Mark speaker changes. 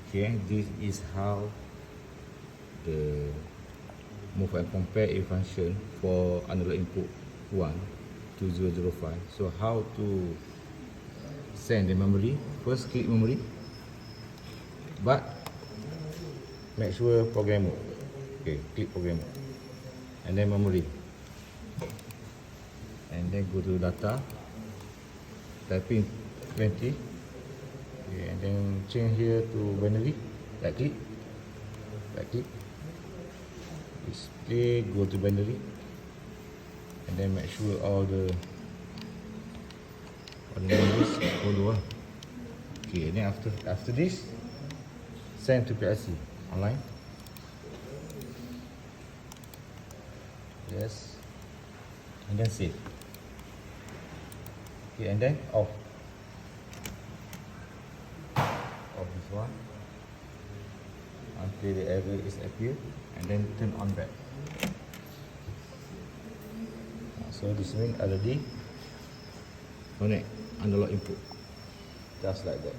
Speaker 1: Okay, this is how the move and compare a function for analog input 1 to 005. So how to send the memory? First click memory, but make sure program mode. Okay, click program mode, and then memory, and then go to data, type in 20. Okay, and then change here to binary. Right click, display, go to binary, and then make sure all the numbers follow. Okay, and then after this, send to PLC online. Yes, and then save. Okay, and then off this one until the error is appear, and then turn on back. So this means already connect analog input, just like that.